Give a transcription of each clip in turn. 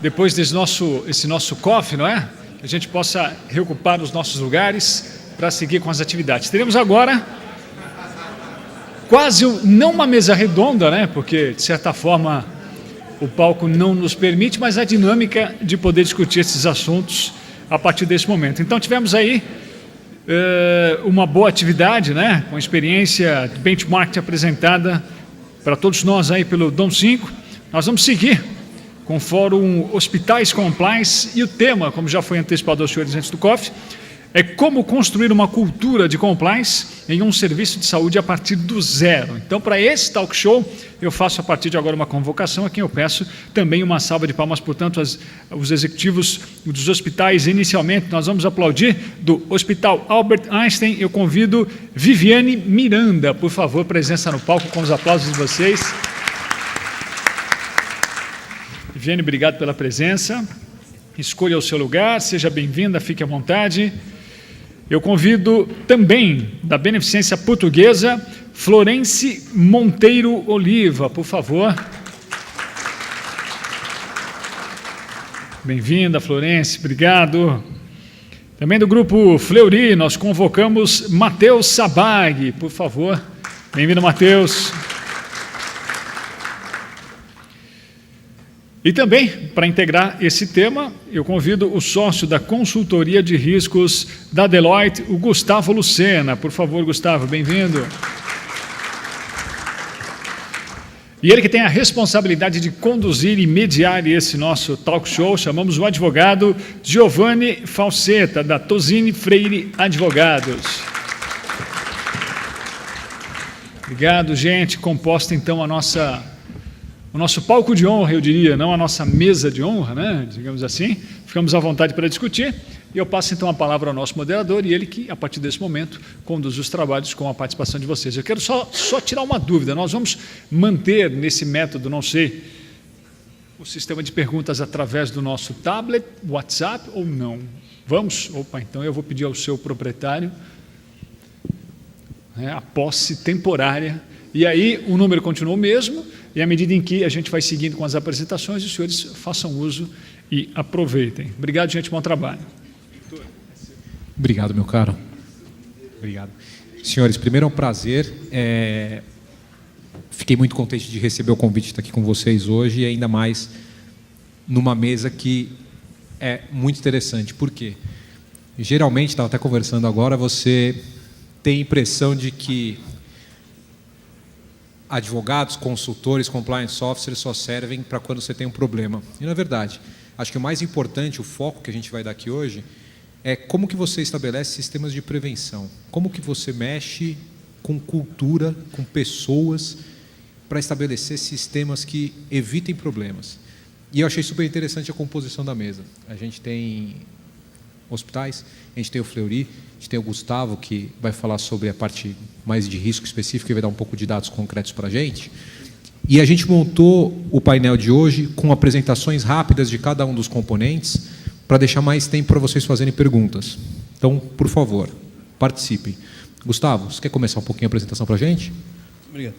Depois desse esse nosso coffee, não é? Que a gente possa reocupar os nossos lugares para seguir com as atividades. Teremos agora quase não uma mesa redonda, né? Porque, de certa forma, o palco não nos permite, mas a dinâmica de poder discutir esses assuntos a partir desse momento. Então, tivemos aí uma boa atividade, né? Com experiência de benchmark apresentada para todos nós aí pelo Dom 5. Nós vamos seguir com o Fórum Hospitais Compliance, e o tema, como já foi antecipado aos senhores antes do COF, é como construir uma cultura de compliance em um serviço de saúde a partir do zero. Então, para esse talk show, eu faço a partir de agora uma convocação a quem eu peço também uma salva de palmas, portanto, os executivos dos hospitais. Inicialmente, nós vamos aplaudir do Hospital Albert Einstein. Eu convido Viviane Miranda, por favor, presença no palco com os aplausos de vocês. Viviane, obrigado pela presença. Escolha o seu lugar, seja bem-vinda, fique à vontade. Eu convido também, da Beneficência Portuguesa, Florence Monteiro Oliva, por favor. Bem-vinda, Florence, obrigado. Também do Grupo Fleury, nós convocamos Matheus Sabag, por favor. Bem-vindo, Matheus. E também, para integrar esse tema, eu convido o sócio da consultoria de riscos da Deloitte, o Gustavo Lucena. Por favor, Gustavo, bem-vindo. E ele que tem a responsabilidade de conduzir e mediar esse nosso talk show, chamamos o advogado Giovanni Falsetta, da Tosini Freire Advogados. Obrigado, gente. Composta, então, o nosso palco de honra, eu diria, não a nossa mesa de honra, né? Digamos assim. Ficamos à vontade para discutir. E eu passo, então, a palavra ao nosso moderador, e ele que, a partir desse momento, conduz os trabalhos com a participação de vocês. Eu quero só tirar uma dúvida. Nós vamos manter nesse método, não sei, o sistema de perguntas através do nosso tablet, WhatsApp ou não? Vamos? Opa, então eu vou pedir ao seu proprietário a posse temporária. E aí o número continua o mesmo, e à medida em que a gente vai seguindo com as apresentações, os senhores façam uso e aproveitem. Obrigado, gente, bom trabalho. Obrigado, meu caro. Obrigado. Senhores, primeiro é um prazer. Fiquei muito contente de receber o convite de estar aqui com vocês hoje, e ainda mais numa mesa que é muito interessante. Por quê? Geralmente, estava até conversando agora, você tem a impressão de que advogados, consultores, compliance officers só servem para quando você tem um problema. E, na verdade, acho que o mais importante, o foco que a gente vai dar aqui hoje, é como que você estabelece sistemas de prevenção. Como que você mexe com cultura, com pessoas, para estabelecer sistemas que evitem problemas. E eu achei super interessante a composição da mesa. A gente tem hospitais, a gente tem o Fleury, a gente tem o Gustavo, que vai falar sobre a parte mais de risco específico e vai dar um pouco de dados concretos para a gente. E a gente montou o painel de hoje com apresentações rápidas de cada um dos componentes para deixar mais tempo para vocês fazerem perguntas. Então, por favor, participem. Gustavo, você quer começar um pouquinho a apresentação para a gente? Obrigado.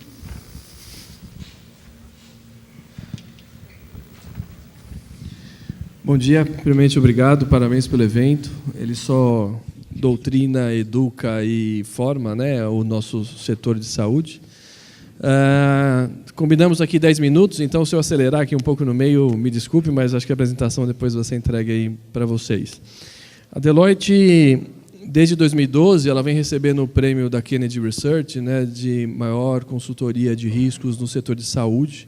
Bom dia, primeiramente obrigado, parabéns pelo evento. Ele só doutrina, educa e forma, né, o nosso setor de saúde. Combinamos aqui 10 minutos, então se eu acelerar aqui um pouco no meio, me desculpe, mas acho que a apresentação depois você entrega aí para vocês. A Deloitte, desde 2012, ela vem recebendo o prêmio da Kennedy Research, né, de maior consultoria de riscos no setor de saúde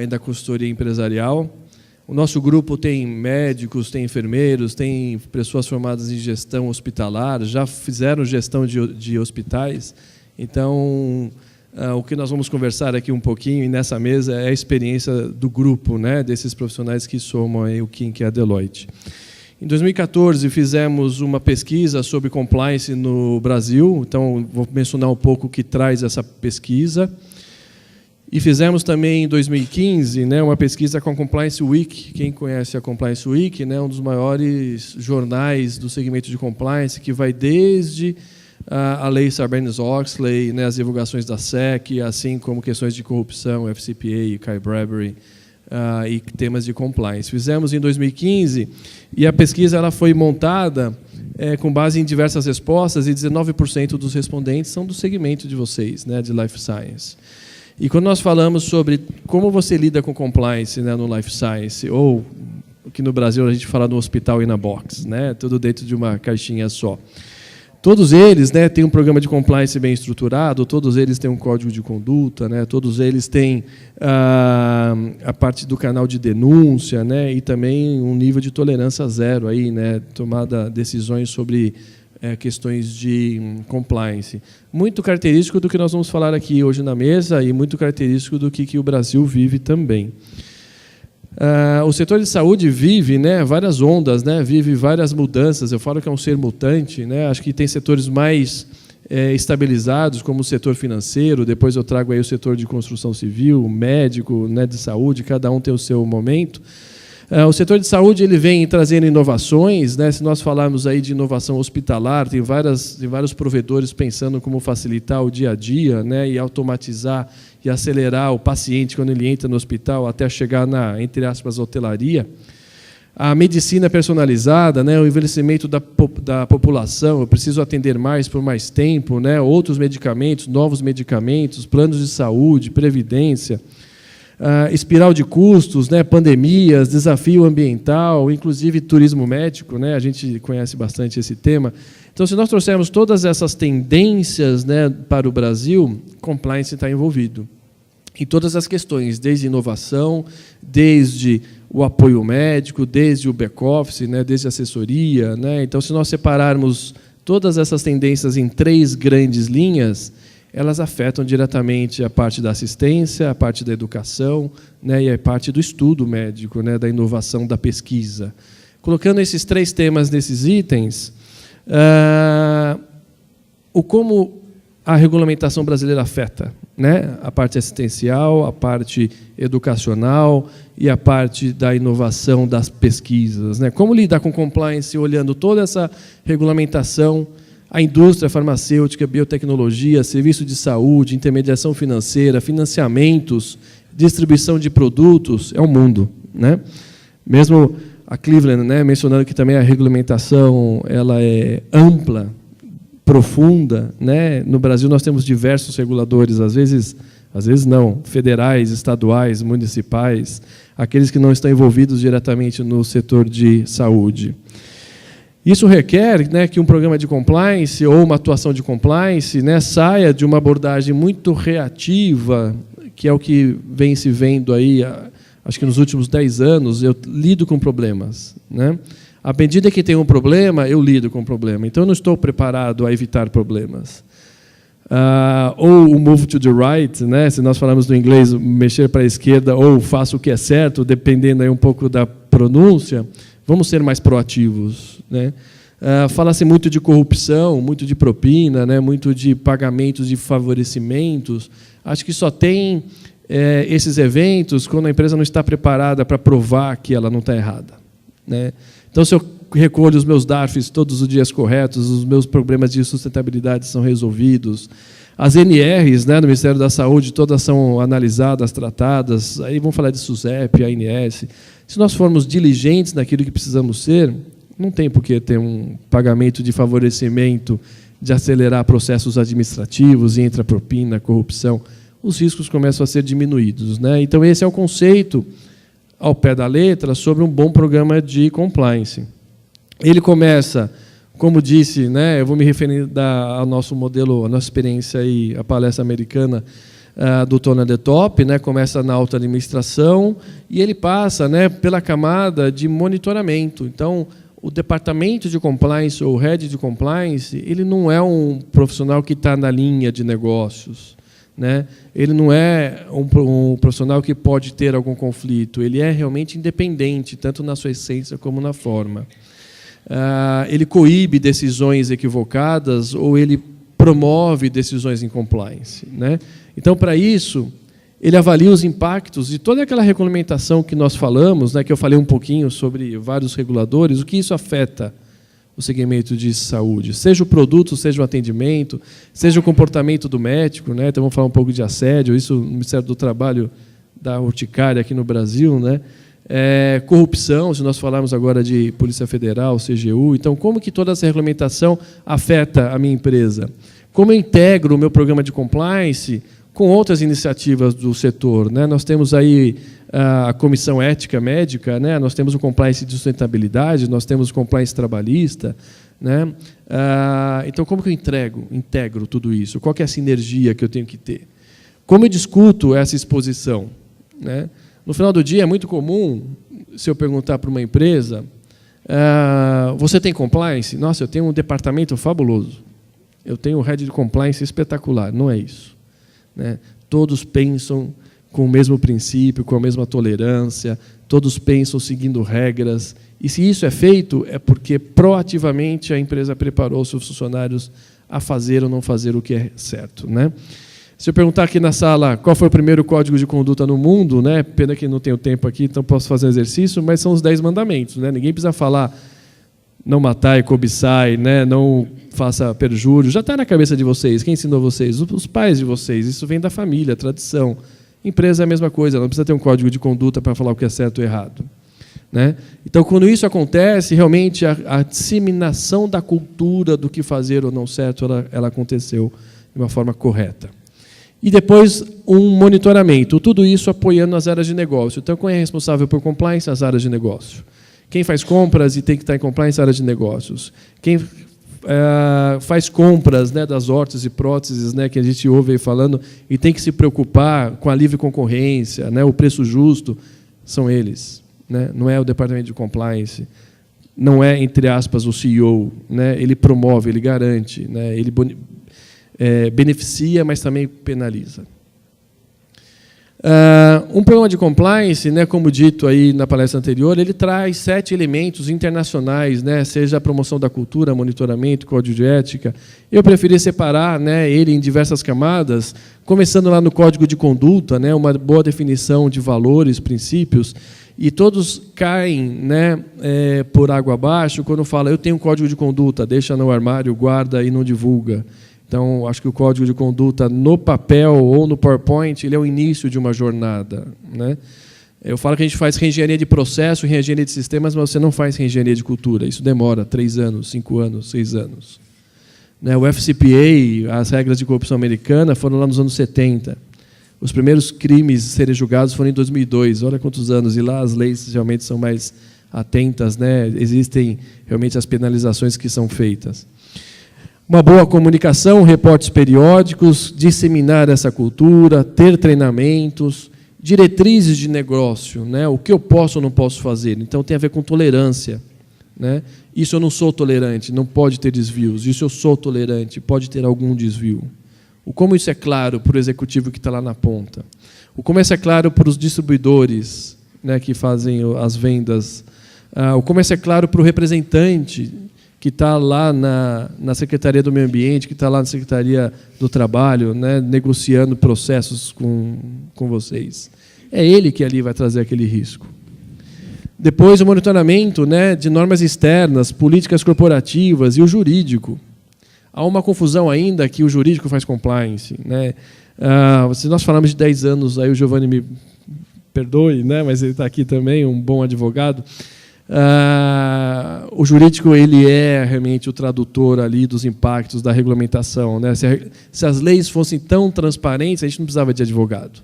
e da consultoria empresarial. O nosso grupo tem médicos, tem enfermeiros, tem pessoas formadas em gestão hospitalar, já fizeram gestão de hospitais. Então, o que nós vamos conversar aqui um pouquinho, e nessa mesa, é a experiência do grupo, né, desses profissionais que somam aí o KIN, que é a Deloitte. Em 2014, fizemos uma pesquisa sobre compliance no Brasil, então vou mencionar um pouco o que traz essa pesquisa. E fizemos também em 2015, né, uma pesquisa com a Compliance Week. Quem conhece a Compliance Week, né, um dos maiores jornais do segmento de compliance, que vai desde a lei Sarbanes-Oxley, né, as divulgações da SEC, assim como questões de corrupção, FCPA, Kyle Brabry, e temas de compliance. Fizemos em 2015 e a pesquisa ela foi montada com base em diversas respostas e 19% dos respondentes são do segmento de vocês, né, de Life Science. E quando nós falamos sobre como você lida com compliance, né, no Life Science, ou que no Brasil a gente fala no hospital e na box, né, tudo dentro de uma caixinha só. Todos eles, né, têm um programa de compliance bem estruturado, todos eles têm um código de conduta, né, todos eles têm a parte do canal de denúncia, né, e também um nível de tolerância zero, aí, né, tomada decisões sobre questões de compliance. Muito característico do que nós vamos falar aqui hoje na mesa e muito característico do que o Brasil vive também. O setor de saúde vive, né, várias ondas, né, vive várias mudanças. Eu falo que é um ser mutante, né, acho que tem setores mais estabilizados, como o setor financeiro, depois eu trago aí o setor de construção civil, médico, né, de saúde, cada um tem o seu momento. O setor de saúde ele vem trazendo inovações, né? Se nós falarmos aí de inovação hospitalar, tem vários provedores pensando como facilitar o dia a dia, né? E automatizar e acelerar o paciente quando ele entra no hospital até chegar na, entre aspas, hotelaria. A medicina personalizada, né? O envelhecimento da população, eu preciso atender mais por mais tempo, né? Outros medicamentos, novos medicamentos, planos de saúde, previdência. Espiral de custos, né, pandemias, desafio ambiental, inclusive turismo médico, né, a gente conhece bastante esse tema. Então, se nós trouxermos todas essas tendências, né, para o Brasil, compliance está envolvido em todas as questões, desde inovação, desde o apoio médico, desde o back-office, né, desde a assessoria, né. Então, se nós separarmos todas essas tendências em 3 grandes linhas, elas afetam diretamente a parte da assistência, a parte da educação, né, e a parte do estudo médico, né, da inovação, da pesquisa. Colocando esses 3 temas nesses itens, como a regulamentação brasileira afeta, né, a parte assistencial, a parte educacional e a parte da inovação das pesquisas, né? Como lidar com compliance olhando toda essa regulamentação, a indústria farmacêutica, biotecnologia, serviço de saúde, intermediação financeira, financiamentos, distribuição de produtos, é um mundo, né? Mesmo a Cleveland, né, mencionando que também a regulamentação ela é ampla, profunda, né? No Brasil nós temos diversos reguladores, às vezes não, federais, estaduais, municipais, aqueles que não estão envolvidos diretamente no setor de saúde. Isso requer, né, que um programa de compliance ou uma atuação de compliance, né, saia de uma abordagem muito reativa, que é o que vem se vendo aí, acho que nos últimos 10 anos, eu lido com problemas, né? À medida que tem um problema, eu lido com o problema. Então, eu não estou preparado a evitar problemas. Ou o move to the right, né, se nós falamos no inglês, mexer para a esquerda, ou faço o que é certo, dependendo aí um pouco da pronúncia, vamos ser mais proativos, né? Fala-se muito de corrupção, muito de propina, né? Muito de pagamentos de favorecimentos. Acho que só tem esses eventos quando a empresa não está preparada para provar que ela não está errada, né? Então, se eu recolho os meus DARFs todos os dias corretos, os meus problemas de sustentabilidade são resolvidos, as NRs, né, do Ministério da Saúde, todas são analisadas, tratadas, aí vamos falar de SUSEP, ANS. Se nós formos diligentes naquilo que precisamos ser, não tem por que ter um pagamento de favorecimento, de acelerar processos administrativos, e entra propina, corrupção. Os riscos começam a ser diminuídos, né? Então, esse é o conceito, ao pé da letra, sobre um bom programa de compliance. Ele começa, como disse, né, eu vou me referir ao nosso modelo, a nossa experiência e a palestra americana do Tony at the Top, né, começa na alta administração e ele passa, né, pela camada de monitoramento. Então, o departamento de compliance ou o head de compliance, ele não é um profissional que está na linha de negócios, né? Ele não é um profissional que pode ter algum conflito, ele é realmente independente, tanto na sua essência como na forma. Ele coíbe decisões equivocadas ou ele promove decisões em compliance, né? Então, para isso, ele avalia os impactos de toda aquela regulamentação que nós falamos, né, que eu falei um pouquinho sobre vários reguladores, o que isso afeta o segmento de saúde, seja o produto, seja o atendimento, seja o comportamento do médico, né? Então vamos falar um pouco de assédio, isso no Ministério do Trabalho da urticária aqui no Brasil, né? Corrupção, se nós falarmos agora de Polícia Federal, CGU, então como que toda essa regulamentação afeta a minha empresa? Como eu integro o meu programa de compliance com outras iniciativas do setor, né? Nós temos aí a Comissão Ética Médica, né? Nós temos o compliance de sustentabilidade, nós temos o compliance trabalhista, né? Então, como que eu integro tudo isso? Qual que é a sinergia que eu tenho que ter? Como eu discuto essa exposição, né? No final do dia, é muito comum, se eu perguntar para uma empresa, você tem compliance? Nossa, eu tenho um departamento fabuloso. Eu tenho um head de compliance espetacular. Não é isso, né? Todos pensam com o mesmo princípio, com a mesma tolerância, todos pensam seguindo regras. E se isso é feito, é porque proativamente a empresa preparou seus funcionários a fazer ou não fazer o que é certo, né? Se eu perguntar aqui na sala qual foi o primeiro código de conduta no mundo, né? Pena que não tenho tempo aqui, então posso fazer um exercício, mas são os 10 mandamentos, né? Ninguém precisa falar não matar e cobiçai, né? Não faça perjúrio. Já está na cabeça de vocês. Quem ensinou vocês? Os pais de vocês. Isso vem da família, tradição. Empresa é a mesma coisa, não precisa ter um código de conduta para falar o que é certo ou errado, né? Então, quando isso acontece, realmente a disseminação da cultura do que fazer ou não certo, ela aconteceu de uma forma correta. E depois, um monitoramento, tudo isso apoiando as áreas de negócio. Então, quem é responsável por compliance? As áreas de negócio. Quem faz compras e tem que estar em compliance? Áreas de negócios. Quem faz compras, né, das órteses e próteses, né, que a gente ouve aí falando, e tem que se preocupar com a livre concorrência, né, o preço justo, são eles, né? Não é o departamento de compliance, não é, entre aspas, o CEO, né? Ele promove, ele garante, né? Ele beneficia, mas também penaliza. Um programa de compliance, né, como dito aí na palestra anterior, ele traz 7 elementos internacionais, né, seja a promoção da cultura, monitoramento, código de ética. Eu preferi separar, né, ele em diversas camadas, começando lá no código de conduta, né, uma boa definição de valores, princípios, e todos caem, né, por água abaixo quando fala eu tenho um código de conduta, deixa no armário, guarda e não divulga. Então, acho que o código de conduta no papel ou no PowerPoint, ele é o início de uma jornada, né? Eu falo que a gente faz reengenharia de processo, reengenharia de sistemas, mas você não faz reengenharia de cultura. Isso demora 3 anos, 5 anos, 6 anos. Né? O FCPA, as regras de corrupção americana, foram lá nos anos 70. Os primeiros crimes a serem julgados foram em 2002. Olha quantos anos. E lá as leis realmente são mais atentas, né? Existem realmente as penalizações que são feitas. Uma boa comunicação, reportes periódicos, disseminar essa cultura, ter treinamentos, diretrizes de negócio, né? O que eu posso ou não posso fazer. Então, tem a ver com tolerância, né? Isso eu não sou tolerante, não pode ter desvios. Isso eu sou tolerante, pode ter algum desvio. O como isso é claro para o executivo que está lá na ponta. O como isso é claro para os distribuidores, né, que fazem as vendas. O como isso é claro para o representante que está lá na Secretaria do Meio Ambiente, que está lá na Secretaria do Trabalho, né, negociando processos com vocês. É ele que ali vai trazer aquele risco. Depois, o monitoramento, né, de normas externas, políticas corporativas e o jurídico. Há uma confusão ainda que o jurídico faz compliance, né? Se nós falamos de 10 anos, aí o Giovanni me perdoe, né, mas ele está aqui também, um bom advogado. O jurídico ele é realmente o tradutor ali dos impactos da regulamentação, né? Se as leis fossem tão transparentes, a gente não precisava de advogado,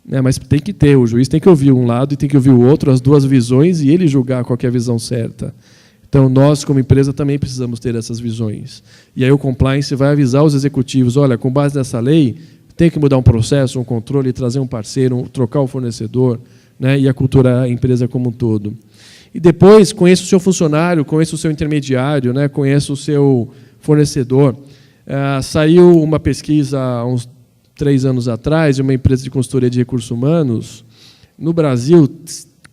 né? Mas tem que ter, o juiz tem que ouvir um lado e tem que ouvir o outro, as duas visões, e ele julgar qual que é a visão certa. Então, nós, como empresa, também precisamos ter essas visões. E aí o compliance vai avisar os executivos, olha, com base nessa lei, tem que mudar um processo, um controle, trazer um parceiro, trocar o fornecedor, né, e a cultura, a empresa como um todo. E depois, conheça o seu funcionário, conheça o seu intermediário, né, conheça o seu fornecedor. Saiu uma pesquisa há uns 3 anos atrás, de uma empresa de consultoria de recursos humanos. No Brasil,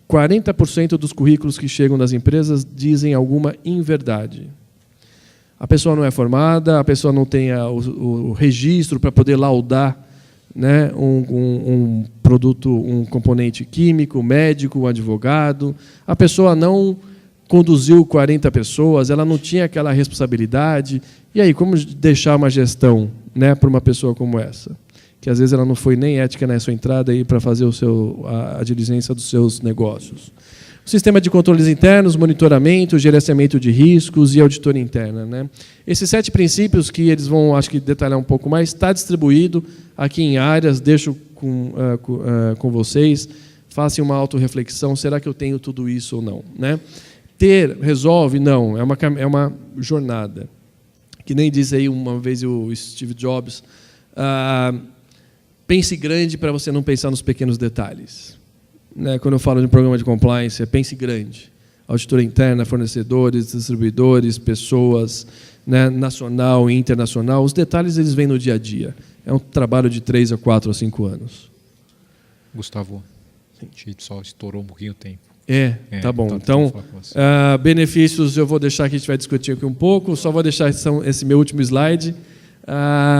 40% dos currículos que chegam das empresas dizem alguma inverdade. A pessoa não é formada, a pessoa não tem o registro para poder laudar, né, um produto, um componente químico, médico, um advogado. A pessoa não conduziu 40 pessoas, ela não tinha aquela responsabilidade. E aí, como deixar uma gestão, né, para uma pessoa como essa? Que às vezes ela não foi nem ética na sua entrada para fazer a diligência dos seus negócios. O sistema de controles internos, monitoramento, gerenciamento de riscos e auditoria interna, né? Esses 7 princípios que eles vão, acho que, detalhar um pouco mais, está distribuído aqui em áreas, deixo com vocês, façam uma autorreflexão, será que eu tenho tudo isso ou não? Né? Ter, resolve? Não, é uma jornada. Que nem diz aí uma vez o Steve Jobs, pense grande para você não pensar nos pequenos detalhes. Né? Quando eu falo de um programa de compliance, pense grande. Auditoria interna, fornecedores, distribuidores, pessoas, né, nacional e internacional. Os detalhes eles vêm no dia a dia. É um trabalho de 3 a 4 a 5 anos. Gustavo, a gente só estourou um pouquinho o tempo. Tá bom. Então, benefícios eu vou deixar que a gente vai discutir aqui um pouco. Só vou deixar esse meu último slide.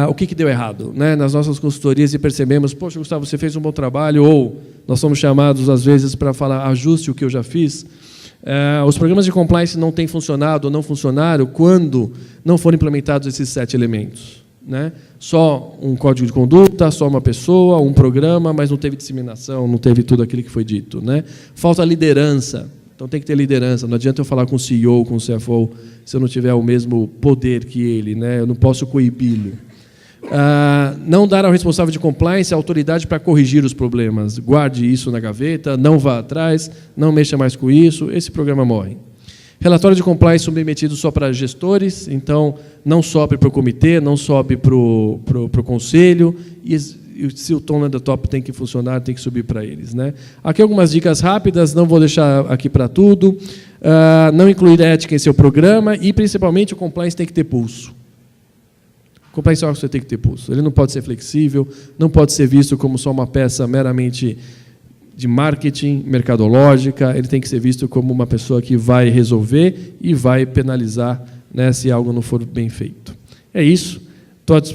O que deu errado, né? Nas nossas consultorias, e percebemos, poxa, Gustavo, você fez um bom trabalho, ou nós somos chamados, às vezes, para falar, ajuste o que eu já fiz. Os programas de compliance não têm funcionado ou não funcionaram quando não foram implementados esses 7 elementos. Né? Só um código de conduta, só uma pessoa, um programa, mas não teve disseminação, não teve tudo aquilo que foi dito. Né? Falta liderança. Então, tem que ter liderança. Não adianta eu falar com o CEO, com o CFO, se eu não tiver o mesmo poder que ele. Né? Eu não posso coibi-lo. Não dar ao responsável de compliance a autoridade para corrigir os problemas. Guarde isso na gaveta, não vá atrás, não mexa mais com isso, esse programa morre. Relatório de compliance submetido só para gestores, então não sobe para o comitê, não sobe para o conselho, e se o tom da top tem que funcionar, tem que subir para eles. Né? Aqui algumas dicas rápidas, não vou deixar aqui para tudo. Não incluir ética em seu programa e, principalmente, o compliance tem que ter pulso. O compliance officer tem que ter pulso. Ele não pode ser flexível, não pode ser visto como só uma peça meramente de marketing, mercadológica, ele tem que ser visto como uma pessoa que vai resolver e vai penalizar, né, se algo não for bem feito. É isso.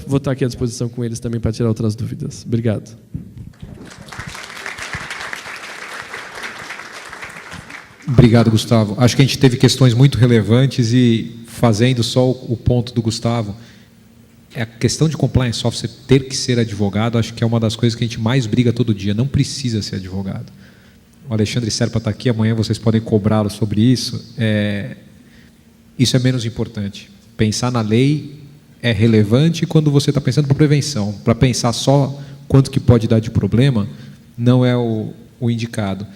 Vou estar aqui à disposição com eles também para tirar outras dúvidas. Obrigado. Obrigado, Gustavo. Acho que a gente teve questões muito relevantes e, fazendo só o ponto do Gustavo, a questão de compliance officer ter que ser advogado, acho que é uma das coisas que a gente mais briga todo dia. Não precisa ser advogado. O Alexandre Serpa está aqui, amanhã vocês podem cobrá-lo sobre isso. Isso é menos importante. Pensar na lei é relevante quando você está pensando para prevenção. Para pensar só quanto que pode dar de problema, não é o indicado.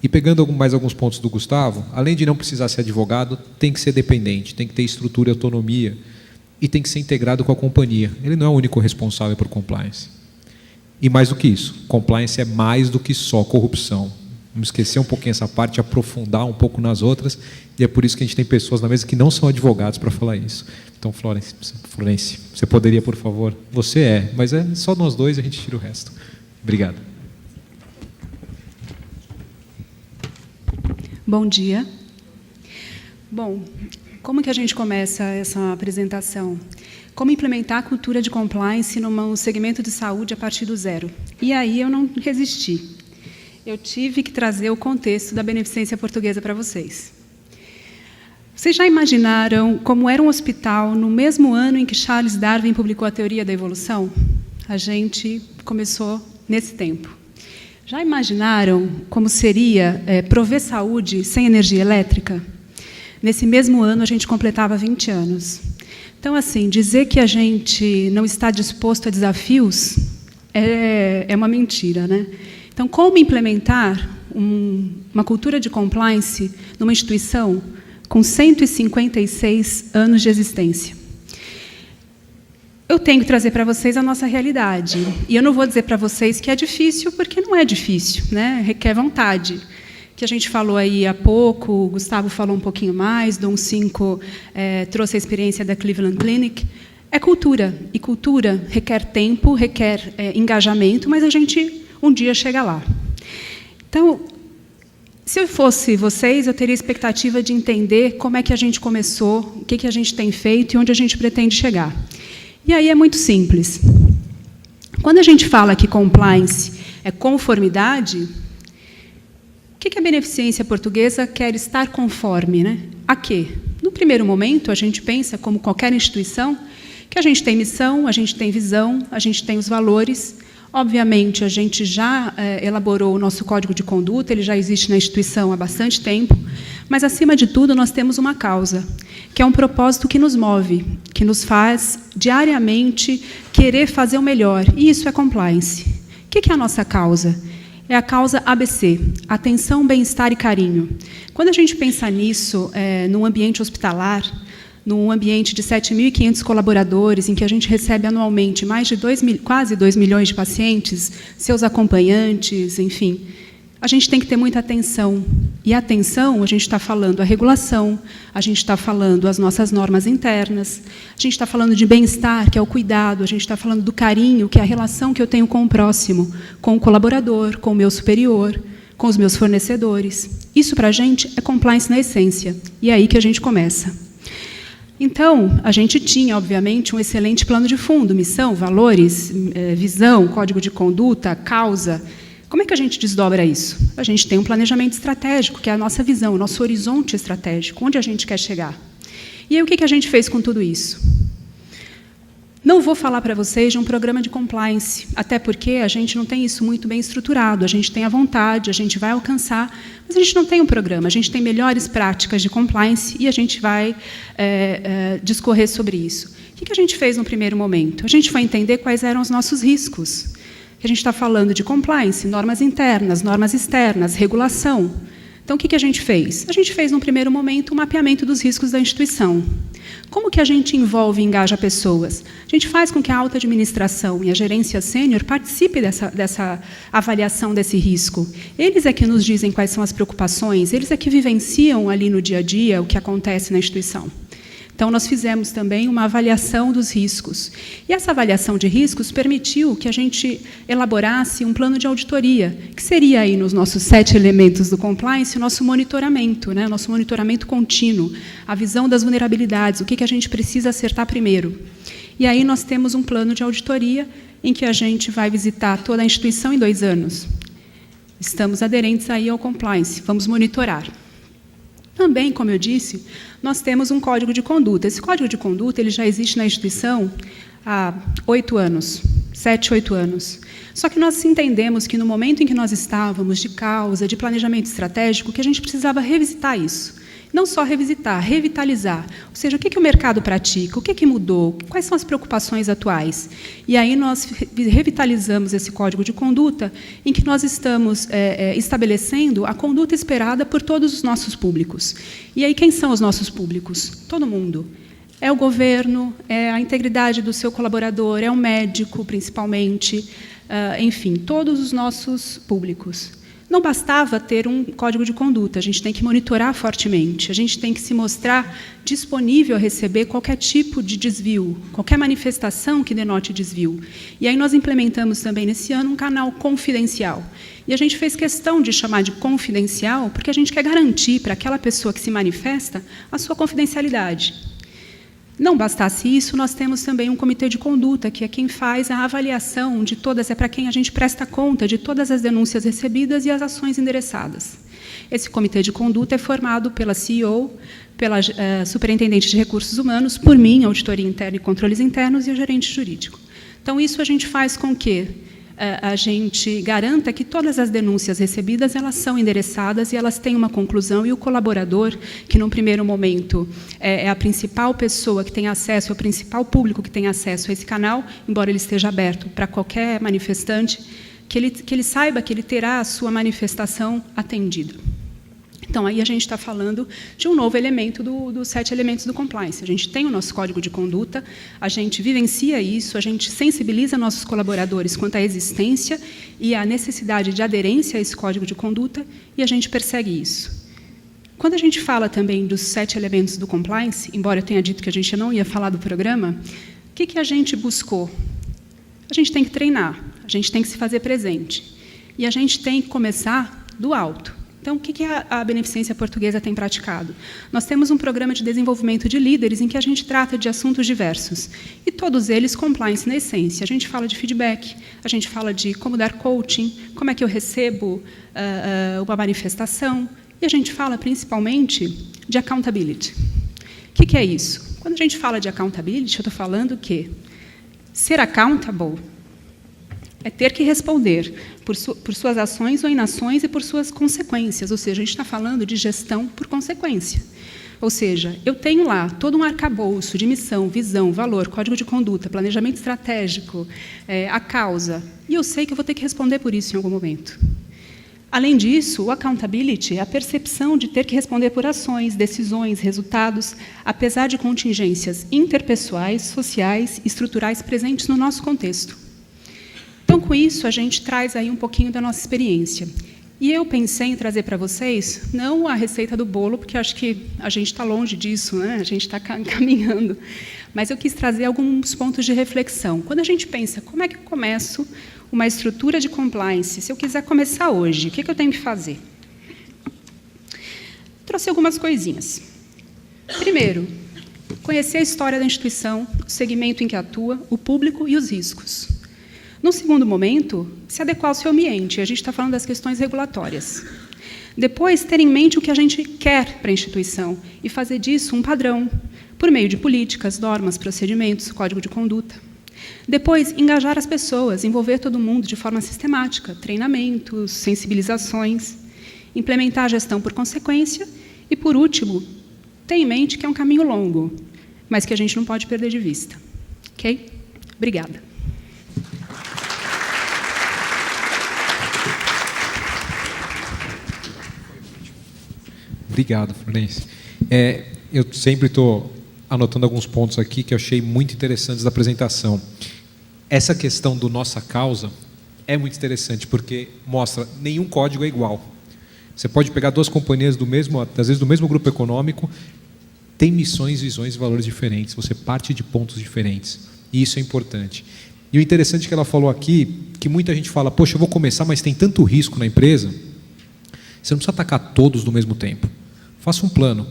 E pegando mais alguns pontos do Gustavo, além de não precisar ser advogado, tem que ser dependente, tem que ter estrutura e autonomia, e tem que ser integrado com a companhia. Ele não é o único responsável por compliance. E mais do que isso, compliance é mais do que só corrupção. Vamos esquecer um pouquinho essa parte, aprofundar um pouco nas outras, e é por isso que a gente tem pessoas na mesa que não são advogados para falar isso. Então, Florence, você poderia, por favor? Você mas é só nós dois, a gente tira o resto. Obrigado. Bom dia. Bom, como que a gente começa essa apresentação? Como implementar a cultura de compliance no segmento de saúde a partir do zero? E aí eu não resisti. Eu tive que trazer o contexto da beneficência portuguesa para vocês. Vocês já imaginaram como era um hospital no mesmo ano em que Charles Darwin publicou a teoria da evolução? A gente começou nesse tempo. Já imaginaram como seria prover saúde sem energia elétrica? Nesse mesmo ano, a gente completava 20 anos. Então, assim, dizer que a gente não está disposto a desafios é uma mentira, né? Então, como implementar uma cultura de compliance numa instituição com 156 anos de existência? Eu tenho que trazer para vocês a nossa realidade. E eu não vou dizer para vocês que é difícil, porque não é difícil, né? Requer vontade. Que a gente falou aí há pouco, o Gustavo falou um pouquinho mais, Dom 5 trouxe a experiência da Cleveland Clinic. É cultura, e cultura requer tempo, requer engajamento, mas a gente um dia chega lá. Então, se eu fosse vocês, eu teria a expectativa de entender como é que a gente começou, o que a gente tem feito e onde a gente pretende chegar. E aí é muito simples. Quando a gente fala que compliance é conformidade, o que a beneficência portuguesa quer estar conforme, né? A quê? No primeiro momento, a gente pensa, como qualquer instituição, que a gente tem missão, a gente tem visão, a gente tem os valores. Obviamente, a gente já elaborou o nosso código de conduta, ele já existe na instituição há bastante tempo, mas, acima de tudo, nós temos uma causa, que é um propósito que nos move, que nos faz, diariamente, querer fazer o melhor, e isso é compliance. O que é a nossa causa? É a causa ABC, atenção, bem-estar e carinho. Quando a gente pensa nisso, num ambiente hospitalar, num ambiente de 7.500 colaboradores, em que a gente recebe anualmente mais de quase 2 milhões de pacientes, seus acompanhantes, enfim, a gente tem que ter muita atenção. E a atenção, a gente está falando a regulação, a gente está falando as nossas normas internas, a gente está falando de bem-estar, que é o cuidado, a gente está falando do carinho, que é a relação que eu tenho com o próximo, com o colaborador, com o meu superior, com os meus fornecedores. Isso, para a gente, é compliance na essência. E é aí que a gente começa. Então, a gente tinha, obviamente, um excelente plano de fundo, missão, valores, visão, código de conduta, causa. Como é que a gente desdobra isso? A gente tem um planejamento estratégico, que é a nossa visão, o nosso horizonte estratégico, onde a gente quer chegar. E aí, o que a gente fez com tudo isso? Não vou falar para vocês de um programa de compliance, até porque a gente não tem isso muito bem estruturado, a gente tem a vontade, a gente vai alcançar, mas a gente não tem um programa, a gente tem melhores práticas de compliance e a gente vai discorrer sobre isso. O que a gente fez no primeiro momento? A gente foi entender quais eram os nossos riscos. A gente está falando de compliance, normas internas, normas externas, regulação. Então, o que a gente fez? A gente fez, num primeiro momento, um mapeamento dos riscos da instituição. Como que a gente envolve e engaja pessoas? A gente faz com que a alta administração e a gerência sênior participem dessa avaliação desse risco. Eles é que nos dizem quais são as preocupações, eles é que vivenciam ali no dia a dia o que acontece na instituição. Então, nós fizemos também uma avaliação dos riscos. E essa avaliação de riscos permitiu que a gente elaborasse um plano de auditoria, que seria, aí, nos nossos 7 elementos do compliance, o nosso monitoramento, né? Nosso monitoramento contínuo, a visão das vulnerabilidades, o que a gente precisa acertar primeiro. E aí nós temos um plano de auditoria em que a gente vai visitar toda a instituição em 2 anos. Estamos aderentes aí ao compliance, vamos monitorar. Também, como eu disse, nós temos um código de conduta. Esse código de conduta ele já existe na instituição há 8 anos, 7, 8 anos. Só que nós entendemos que, no momento em que nós estávamos de causa, de planejamento estratégico, que a gente precisava revisitar isso. Não só revisitar, revitalizar. Ou seja, o que o mercado pratica, o que mudou, quais são as preocupações atuais. E aí nós revitalizamos esse código de conduta, em que nós estamos estabelecendo a conduta esperada por todos os nossos públicos. E aí, quem são os nossos públicos? Todo mundo. É o governo, é a integridade do seu colaborador, é o médico, principalmente, enfim, todos os nossos públicos. Não bastava ter um código de conduta, a gente tem que monitorar fortemente, a gente tem que se mostrar disponível a receber qualquer tipo de desvio, qualquer manifestação que denote desvio. E aí nós implementamos também, nesse ano, um canal confidencial. E a gente fez questão de chamar de confidencial, porque a gente quer garantir para aquela pessoa que se manifesta a sua confidencialidade. Não bastasse isso, nós temos também um comitê de conduta, que é quem faz a avaliação de todas, é para quem a gente presta conta de todas as denúncias recebidas e as ações endereçadas. Esse comitê de conduta é formado pela CEO, pela superintendente de recursos humanos, por mim, auditoria interna e controles internos, e o gerente jurídico. Então, isso a gente faz com que a gente garanta que todas as denúncias recebidas elas são endereçadas e elas têm uma conclusão, e o colaborador, que num primeiro momento é a principal pessoa que tem acesso, é o principal público que tem acesso a esse canal, embora ele esteja aberto para qualquer manifestante, que ele saiba que ele terá a sua manifestação atendida. Então, aí a gente está falando de um novo elemento dos 7 elementos do compliance. A gente tem o nosso código de conduta, a gente vivencia isso, a gente sensibiliza nossos colaboradores quanto à existência e à necessidade de aderência a esse código de conduta, e a gente persegue isso. Quando a gente fala também dos 7 elementos do compliance, embora eu tenha dito que a gente não ia falar do programa, o que a gente buscou? A gente tem que treinar, a gente tem que se fazer presente. E a gente tem que começar do alto. Então, o que a Beneficência Portuguesa tem praticado? Nós temos um programa de desenvolvimento de líderes em que a gente trata de assuntos diversos. E todos eles compliance na essência. A gente fala de feedback, a gente fala de como dar coaching, como é que eu recebo uma manifestação, e a gente fala principalmente de accountability. O que é isso? Quando a gente fala de accountability, eu estou falando que ser accountable é ter que responder por suas ações ou inações e por suas consequências. Ou seja, a gente está falando de gestão por consequência. Ou seja, eu tenho lá todo um arcabouço de missão, visão, valor, código de conduta, planejamento estratégico, a causa, e eu sei que eu vou ter que responder por isso em algum momento. Além disso, o accountability é a percepção de ter que responder por ações, decisões, resultados, apesar de contingências interpessoais, sociais e estruturais presentes no nosso contexto. Então, com isso, a gente traz aí um pouquinho da nossa experiência. E eu pensei em trazer para vocês, não a receita do bolo, porque acho que a gente está longe disso, né? A gente está caminhando, mas eu quis trazer alguns pontos de reflexão. Quando a gente pensa, como é que eu começo uma estrutura de compliance? Se eu quiser começar hoje, o que eu tenho que fazer? Trouxe algumas coisinhas. Primeiro, conhecer a história da instituição, o segmento em que atua, o público e os riscos. No segundo momento, se adequar ao seu ambiente. A gente está falando das questões regulatórias. Depois, ter em mente o que a gente quer para a instituição e fazer disso um padrão, por meio de políticas, normas, procedimentos, código de conduta. Depois, engajar as pessoas, envolver todo mundo de forma sistemática, treinamentos, sensibilizações, implementar a gestão por consequência e, por último, ter em mente que é um caminho longo, mas que a gente não pode perder de vista. Ok? Obrigada. Obrigado, Florence. Eu sempre estou anotando alguns pontos aqui que eu achei muito interessantes da apresentação. Essa questão do nossa causa é muito interessante, porque mostra nenhum código é igual. Você pode pegar duas companhias às vezes do mesmo grupo econômico, tem missões, visões e valores diferentes, você parte de pontos diferentes, e isso é importante. E o interessante que ela falou aqui, que muita gente fala, poxa, eu vou começar, mas tem tanto risco na empresa, você não precisa atacar todos no mesmo tempo. Faça um plano.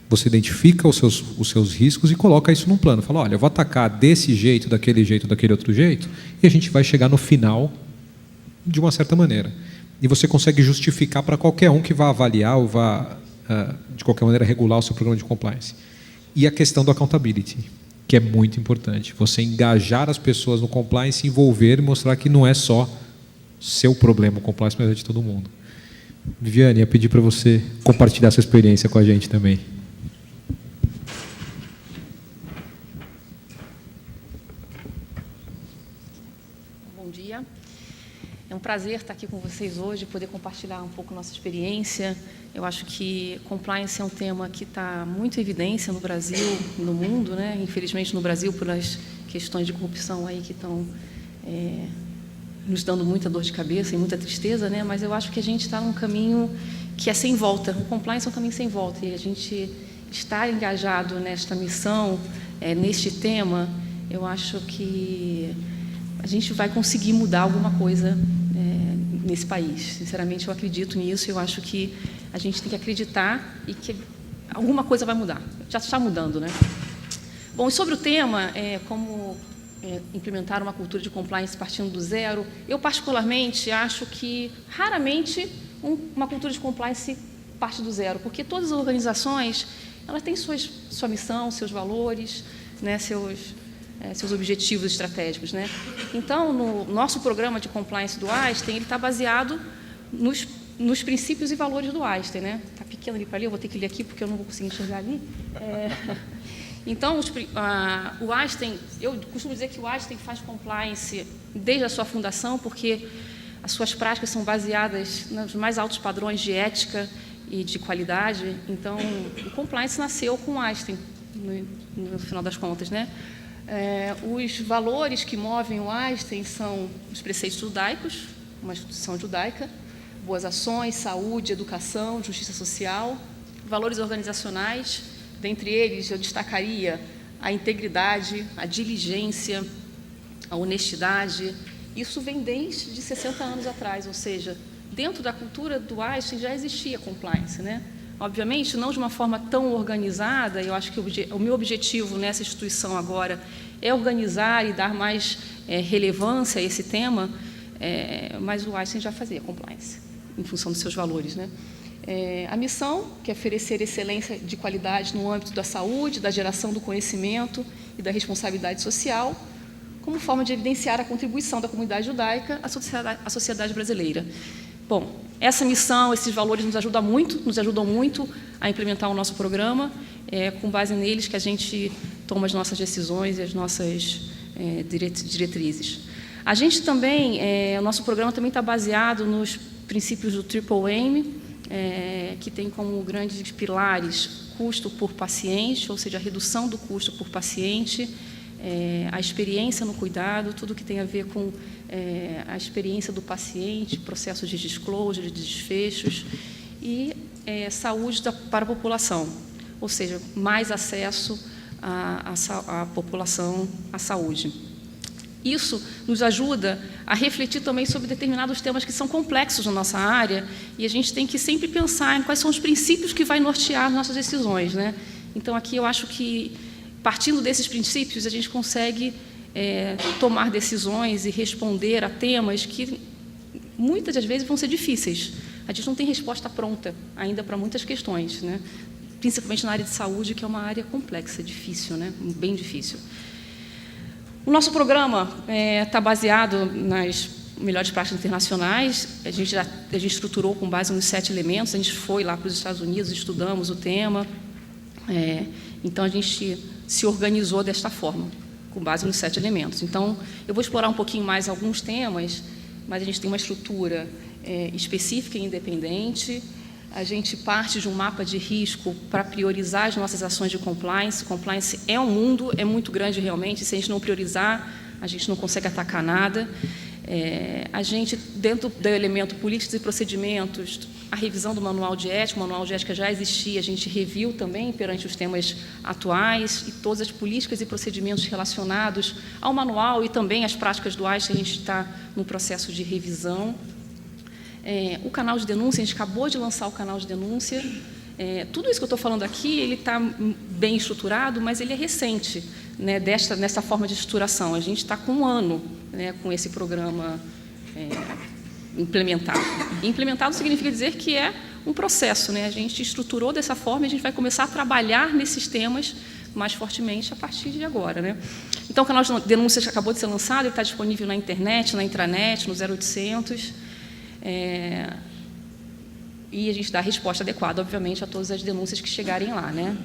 Você identifica os seus riscos e coloca isso num plano. Fala, olha, eu vou atacar desse jeito, daquele outro jeito, e a gente vai chegar no final de uma certa maneira. E você consegue justificar para qualquer um que vá avaliar ou vá, de qualquer maneira, regular o seu programa de compliance. E a questão do accountability, que é muito importante. Você engajar as pessoas no compliance, envolver e mostrar que não é só seu problema o compliance, mas é de todo mundo. Viviane, ia pedir para você compartilhar essa experiência com a gente também. Bom dia. É um prazer estar aqui com vocês hoje, poder compartilhar um pouco nossa experiência. Eu acho que compliance é um tema que está muito em evidência no Brasil e no mundo, né? Infelizmente no Brasil, por as questões de corrupção aí que estão nos dando muita dor de cabeça e muita tristeza, né? Mas eu acho que a gente está num caminho que é sem volta. O compliance é um caminho sem volta. E a gente estar engajado nesta missão, neste tema, eu acho que a gente vai conseguir mudar alguma coisa nesse país. Sinceramente, eu acredito nisso. Eu acho que a gente tem que acreditar e que alguma coisa vai mudar. Já está mudando, né? Bom, e sobre o tema, como implementar uma cultura de compliance partindo do zero, eu particularmente acho que raramente uma cultura de compliance parte do zero, porque todas as organizações elas têm sua missão, seus valores, né, seus objetivos estratégicos, né? Então, no nosso programa de compliance do Einstein, ele está baseado nos princípios e valores do Einstein, né? Está pequeno ali para ali, eu vou ter que ler aqui porque eu não vou conseguir enxergar ali. Então, o Einstein, eu costumo dizer que o Einstein faz compliance desde a sua fundação, porque as suas práticas são baseadas nos mais altos padrões de ética e de qualidade. Então, o compliance nasceu com o Einstein, no final das contas, né? Os valores que movem o Einstein são os preceitos judaicos, uma instituição judaica, boas ações, saúde, educação, justiça social, valores organizacionais. Dentre eles, eu destacaria a integridade, a diligência, a honestidade. Isso vem desde 60 anos atrás, ou seja, dentro da cultura do Einstein já existia compliance, né? Obviamente, não de uma forma tão organizada, eu acho que o meu objetivo nessa instituição agora é organizar e dar mais relevância a esse tema, mas o Einstein já fazia compliance, em função dos seus valores, né? A missão, que é oferecer excelência de qualidade no âmbito da saúde, da geração do conhecimento e da responsabilidade social, como forma de evidenciar a contribuição da comunidade judaica à sociedade brasileira. Bom, essa missão, esses valores nos ajudam muito a implementar o nosso programa, com base neles que a gente toma as nossas decisões e as nossas diretrizes. A gente também, o nosso programa também está baseado nos princípios do Triple Aim, que tem como grandes pilares custo por paciente, ou seja, a redução do custo por paciente, a experiência no cuidado, tudo que tem a ver com a experiência do paciente, processo de disclosure, de desfechos, e saúde para a população, ou seja, mais acesso à população à saúde. Isso nos ajuda a refletir também sobre determinados temas que são complexos na nossa área, e a gente tem que sempre pensar em quais são os princípios que vai nortear as nossas decisões, né? Então, aqui eu acho que, partindo desses princípios, a gente consegue tomar decisões e responder a temas que, muitas das vezes, vão ser difíceis. A gente não tem resposta pronta ainda para muitas questões, né? Principalmente na área de saúde, que é uma área complexa, difícil, né? Bem difícil. O nosso programa está baseado nas melhores práticas internacionais. A gente estruturou com base nos 7 elementos. A gente foi lá para os Estados Unidos, estudamos o tema. Então, a gente se organizou desta forma, com base nos 7 elementos. Então, eu vou explorar um pouquinho mais alguns temas, mas a gente tem uma estrutura específica e independente. A gente parte de um mapa de risco para priorizar as nossas ações de compliance. Compliance é um mundo, é muito grande realmente. Se a gente não priorizar, a gente não consegue atacar nada. A gente, dentro do elemento políticos e procedimentos, a revisão do manual de ética, o manual de ética já existia, a gente reviu também perante os temas atuais, e todas as políticas e procedimentos relacionados ao manual e também as práticas do Einstein, a gente está no processo de revisão. O canal de denúncia, a gente acabou de lançar o canal de denúncia. Tudo isso que eu estou falando aqui, ele está bem estruturado, mas ele é recente, né, nessa forma de estruturação. A gente está com 1 ano, né, com esse programa implementado. E implementado significa dizer que é um processo, né? A gente estruturou dessa forma e a gente vai começar a trabalhar nesses temas mais fortemente a partir de agora, né? Então, o canal de denúncias acabou de ser lançado, ele está disponível na internet, na intranet, no 0800. E a gente dá a resposta adequada, obviamente, a todas as denúncias que chegarem lá, né?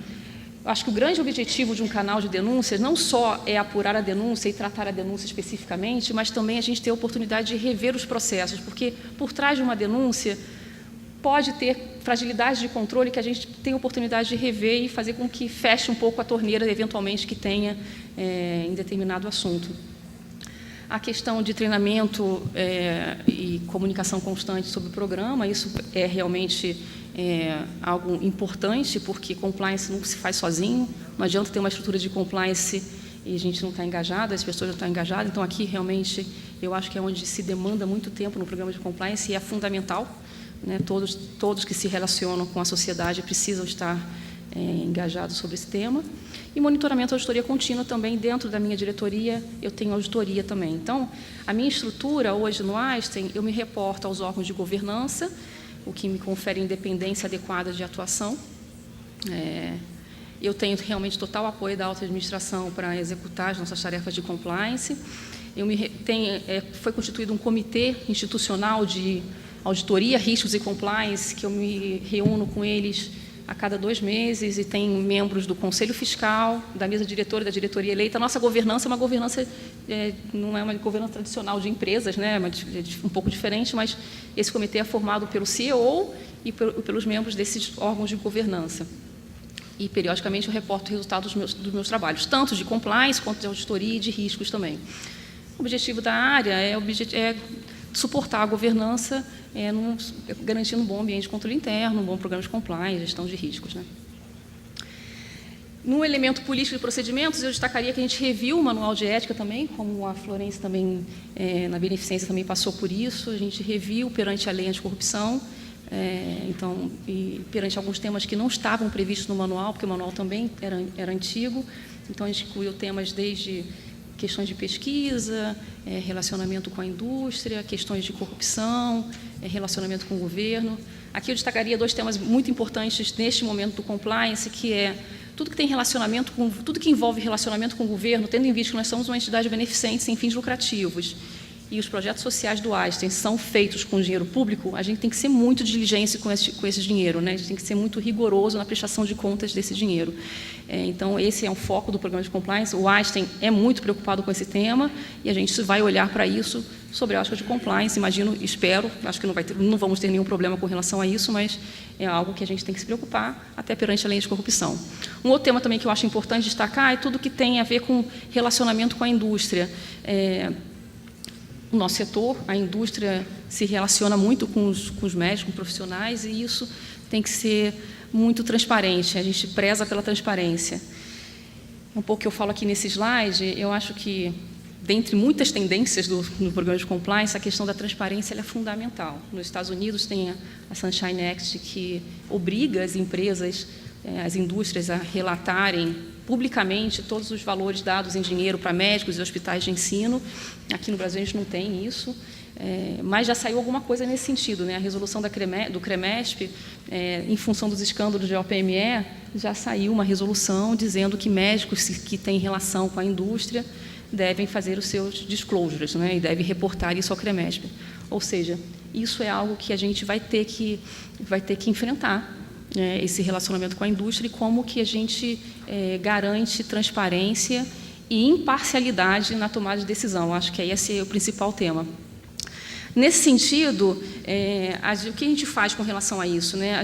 Acho que o grande objetivo de um canal de denúncias não só é apurar a denúncia e tratar a denúncia especificamente, mas também a gente ter a oportunidade de rever os processos, porque por trás de uma denúncia pode ter fragilidade de controle que a gente tem a oportunidade de rever e fazer com que feche um pouco a torneira, eventualmente, que tenha em determinado assunto. A questão de treinamento e comunicação constante sobre o programa, isso é realmente algo importante, porque compliance não se faz sozinho, não adianta ter uma estrutura de compliance e a gente não está engajado, as pessoas não estão engajadas. Então, aqui, realmente, eu acho que é onde se demanda muito tempo no programa de compliance e é fundamental, né? Todos que se relacionam com a sociedade precisam estar engajados sobre esse tema. E monitoramento e auditoria contínua também, dentro da minha diretoria, eu tenho auditoria também. Então, a minha estrutura hoje no Einstein, eu me reporto aos órgãos de governança, o que me confere independência adequada de atuação. Eu tenho realmente total apoio da alta administração para executar as nossas tarefas de compliance. Foi constituído um comitê institucional de auditoria, riscos e compliance, que eu me reúno com eles a cada 2 meses, e tem membros do Conselho Fiscal, da mesa diretora, da diretoria eleita. A nossa governança é uma governança, não é uma governança tradicional de empresas, né? É um pouco diferente, mas esse comitê é formado pelo CEO e pelos membros desses órgãos de governança. E, periodicamente, eu reporto o resultado dos meus trabalhos, tanto de compliance quanto de auditoria e de riscos também. O objetivo da área é suportar a governança, garantindo um bom ambiente de controle interno, um bom programa de compliance, gestão de riscos, né? No elemento político de procedimentos, eu destacaria que a gente reviu o manual de ética também, como a Florence também, na beneficência, também passou por isso. A gente reviu perante a lei anticorrupção, então, e perante alguns temas que não estavam previstos no manual, porque o manual também era antigo. Então, a gente incluiu temas desde questões de pesquisa, relacionamento com a indústria, questões de corrupção, relacionamento com o governo. Aqui eu destacaria 2 temas muito importantes neste momento do compliance, que é tudo que tem relacionamento com, tudo que envolve relacionamento com o governo, tendo em vista que nós somos uma entidade beneficente sem fins lucrativos, e os projetos sociais do Einstein são feitos com dinheiro público, a gente tem que ser muito diligente com esse dinheiro, né? A gente tem que ser muito rigoroso na prestação de contas desse dinheiro. Então, esse é um foco do programa de compliance. O Einstein é muito preocupado com esse tema e a gente vai olhar para isso sobre a ótica de compliance, imagino, espero, acho que não vamos ter nenhum problema com relação a isso, mas é algo que a gente tem que se preocupar até perante a lei de corrupção. Um outro tema também que eu acho importante destacar é tudo que tem a ver com relacionamento com a indústria. O nosso setor, a indústria, se relaciona muito com os médicos, com profissionais, e isso tem que ser muito transparente, a gente preza pela transparência. Um pouco que eu falo aqui nesse slide, eu acho que, dentre muitas tendências do programa de compliance, a questão da transparência ela é fundamental. Nos Estados Unidos tem a Sunshine Act, que obriga as empresas, as indústrias a relatarem publicamente todos os valores dados em dinheiro para médicos e hospitais de ensino. Aqui no Brasil a gente não tem isso, mas já saiu alguma coisa nesse sentido, né? A resolução do CREMESP, em função dos escândalos de OPME, já saiu uma resolução dizendo que médicos que têm relação com a indústria devem fazer os seus disclosures, né? E devem reportar isso ao CREMESP. Ou seja, isso é algo que a gente vai ter que enfrentar, esse relacionamento com a indústria e como que a gente garante transparência e imparcialidade na tomada de decisão. Acho que esse é o principal tema. Nesse sentido, o que a gente faz com relação a isso, né?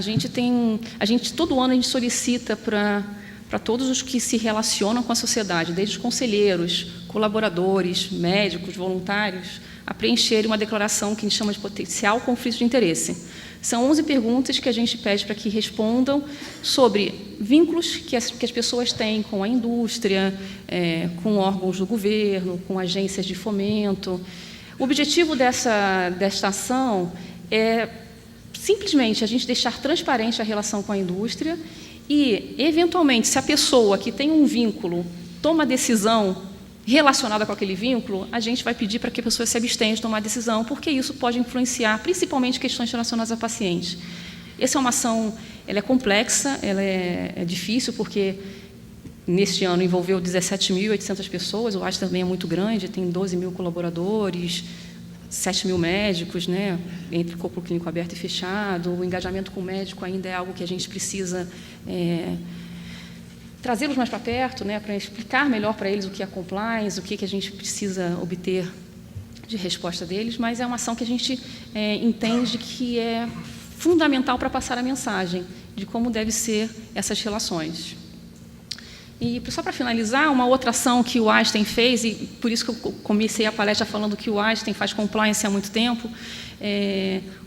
Todo ano a gente solicita para todos os que se relacionam com a sociedade, desde os conselheiros, colaboradores, médicos, voluntários, a preencherem uma declaração que a gente chama de potencial conflito de interesse. São 11 perguntas que a gente pede para que respondam sobre vínculos que as pessoas têm com a indústria, com órgãos do governo, com agências de fomento. O objetivo desta ação é simplesmente a gente deixar transparente a relação com a indústria e, eventualmente, se a pessoa que tem um vínculo toma decisão relacionada com aquele vínculo, a gente vai pedir para que a pessoa se abstenha de tomar decisão, porque isso pode influenciar, principalmente, questões relacionadas a pacientes. Essa é uma ação, ela é complexa, ela é difícil, porque neste ano envolveu 17.800 pessoas, o Einstein também é muito grande, tem 12.000 colaboradores, 7.000 médicos, né, entre corpo clínico aberto e fechado. O engajamento com o médico ainda é algo que a gente precisa trazê-los mais para perto, né, para explicar melhor para eles o que é compliance, o que a gente precisa obter de resposta deles, mas é uma ação que a gente entende que é fundamental para passar a mensagem de como devem ser essas relações. E, só para finalizar, uma outra ação que o Einstein fez, e por isso que eu comecei a palestra falando que o Einstein faz compliance há muito tempo,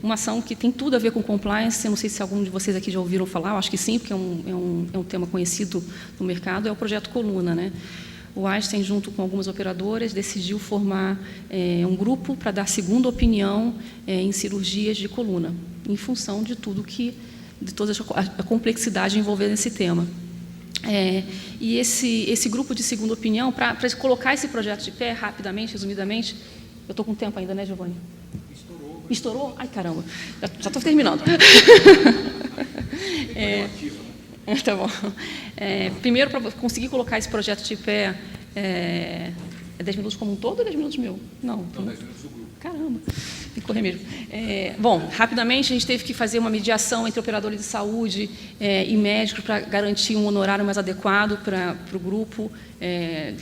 uma ação que tem tudo a ver com compliance. Eu não sei se algum de vocês aqui já ouviram falar, eu acho que sim, porque é um tema conhecido no mercado, é o projeto Coluna, né? O Einstein, junto com algumas operadoras, decidiu formar um grupo para dar segunda opinião em cirurgias de coluna, em função de toda a complexidade envolvida nesse tema. E esse grupo de segunda opinião, para colocar esse projeto de pé, rapidamente, resumidamente, eu estou com tempo ainda, né, Giovanni? Estourou? Ai, caramba, já estou terminando. Tá bom. Primeiro, para conseguir colocar esse projeto de pé, é 10 minutos como um todo ou 10 minutos meu? Não, 10 minutos do grupo. Caramba, tem que correr mesmo. Bom, rapidamente, a gente teve que fazer uma mediação entre operadores de saúde e médicos para garantir um honorário mais adequado para o grupo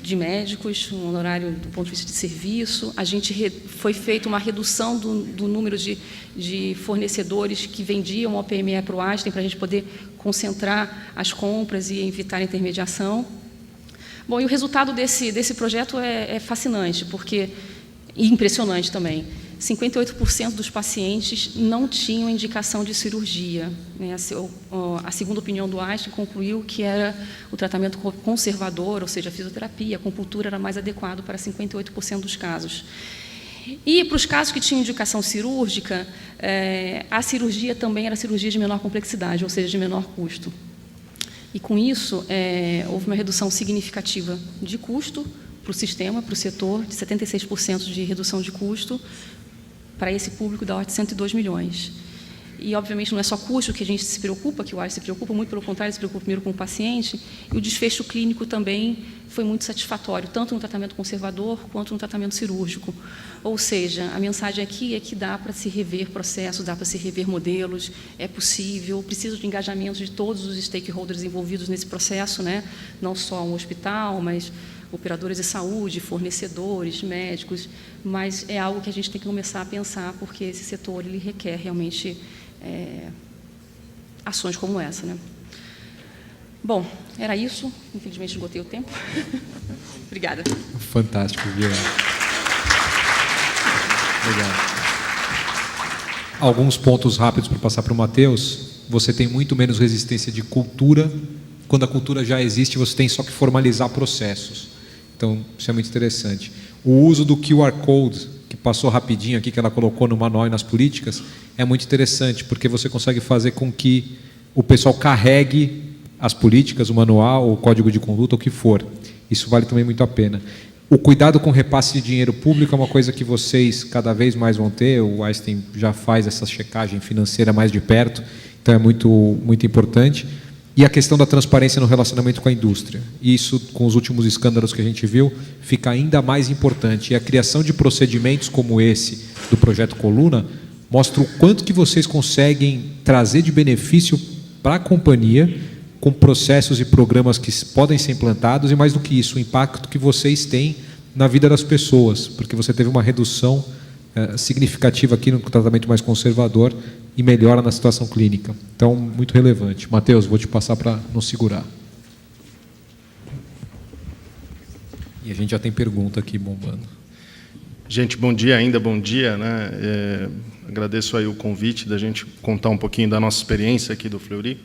de médicos, um honorário do ponto de vista de serviço. A gente foi feita uma redução do número de fornecedores que vendiam o OPME para o Einstein, para a gente poder concentrar as compras e evitar a intermediação. Bom, e o resultado desse projeto é fascinante, porque... E impressionante também. 58% dos pacientes não tinham indicação de cirurgia, né? A segunda opinião do Einstein concluiu que era o tratamento conservador, ou seja, a fisioterapia, a acupuntura era mais adequado para 58% dos casos. E para os casos que tinham indicação cirúrgica, a cirurgia também era cirurgia de menor complexidade, ou seja, de menor custo. E com isso, houve uma redução significativa de custo para o sistema, para o setor, de 76% de redução de custo, para esse público da ordem de 102 milhões. E, obviamente, não é só custo que a gente se preocupa, que o Einstein se preocupa, muito pelo contrário, se preocupa primeiro com o paciente, e o desfecho clínico também foi muito satisfatório, tanto no tratamento conservador quanto no tratamento cirúrgico. Ou seja, a mensagem aqui é que dá para se rever processos, dá para se rever modelos, é possível, precisa de engajamento de todos os stakeholders envolvidos nesse processo, né? Não só um hospital, mas operadores de saúde, fornecedores, médicos, mas é algo que a gente tem que começar a pensar, porque esse setor ele requer realmente ações como essa, né? Bom, era isso. Infelizmente, esgotei o tempo. Obrigada. Fantástico, Vila. Obrigado. Alguns pontos rápidos para passar para o Matheus. Você tem muito menos resistência de cultura. Quando a cultura já existe, você tem só que formalizar processos. Então, isso é muito interessante. O uso do QR Code, que passou rapidinho aqui, que ela colocou no manual e nas políticas, é muito interessante, porque você consegue fazer com que o pessoal carregue as políticas, o manual, o código de conduta, o que for. Isso vale também muito a pena. O cuidado com repasse de dinheiro público é uma coisa que vocês cada vez mais vão ter. O Einstein já faz essa checagem financeira mais de perto, então é muito, muito importante. E a questão da transparência no relacionamento com a indústria. Isso, com os últimos escândalos que a gente viu, fica ainda mais importante. E a criação de procedimentos como esse do Projeto Coluna mostra o quanto que vocês conseguem trazer de benefício para a companhia com processos e programas que podem ser implantados, e mais do que isso, o impacto que vocês têm na vida das pessoas, porque você teve uma redução significativa aqui no tratamento mais conservador e melhora na situação clínica. Então, muito relevante. Matheus, vou te passar para não segurar. E a gente já tem pergunta aqui bombando. Gente, bom dia ainda, bom dia, né? Agradeço aí o convite da gente contar um pouquinho da nossa experiência aqui do Fleury.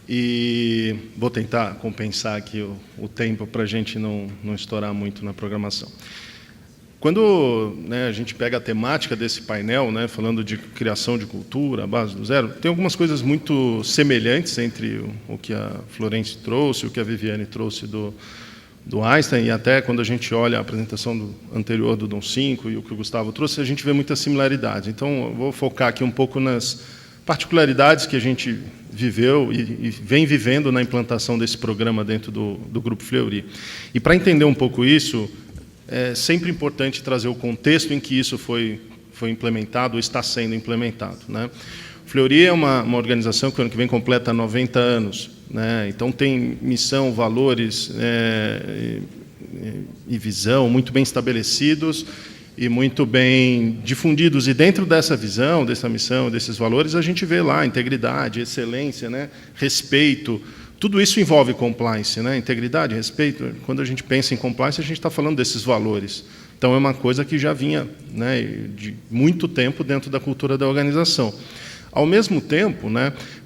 E vou tentar compensar aqui o tempo para a gente não estourar muito na programação. Quando a gente pega a temática desse painel, falando de criação de cultura, a base do zero, tem algumas coisas muito semelhantes entre o que a Florence trouxe, o que a Viviane trouxe do Einstein, e até quando a gente olha a apresentação anterior do Dom 5 e o que o Gustavo trouxe, a gente vê muita similaridade. Então, eu vou focar aqui um pouco nas particularidades que a gente viveu e vem vivendo na implantação desse programa dentro do Grupo Fleury. E para entender um pouco isso, é sempre importante trazer o contexto em que isso foi implementado ou está sendo implementado, né? O Fleury é uma organização que ano que vem completa 90 anos, né? Então tem missão, valores e visão muito bem estabelecidos e muito bem difundidos. E dentro dessa visão, dessa missão, desses valores, a gente vê lá integridade, excelência, né? Respeito. Tudo isso envolve compliance, né? Integridade, respeito. Quando a gente pensa em compliance, a gente está falando desses valores. Então, é uma coisa que já vinha, né, de muito tempo dentro da cultura da organização. Ao mesmo tempo,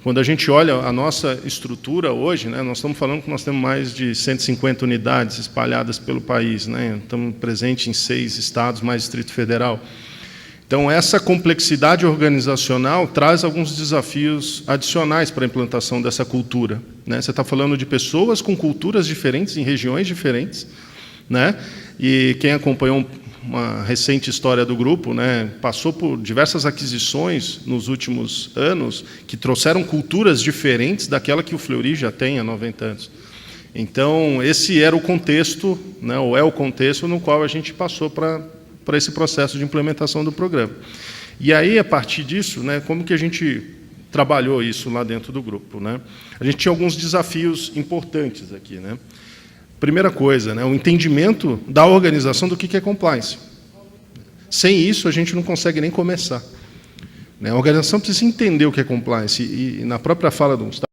quando a gente olha a nossa estrutura hoje, nós estamos falando que nós temos mais de 150 unidades espalhadas pelo país, estamos presentes em 6 estados, mais Distrito Federal. Então, essa complexidade organizacional traz alguns desafios adicionais para a implantação dessa cultura. Você está falando de pessoas com culturas diferentes, em regiões diferentes, e quem acompanhou uma recente história do grupo, passou por diversas aquisições nos últimos anos que trouxeram culturas diferentes daquela que o Fleury já tem há 90 anos. Então, esse era o contexto, ou é o contexto no qual a gente passou para esse processo de implementação do programa. E aí, a partir disso, como que a gente trabalhou isso lá dentro do grupo? A gente tinha alguns desafios importantes aqui. Primeira coisa, o entendimento da organização do que é compliance. Sem isso, a gente não consegue nem começar. A organização precisa entender o que é compliance. E na própria fala do Gustavo,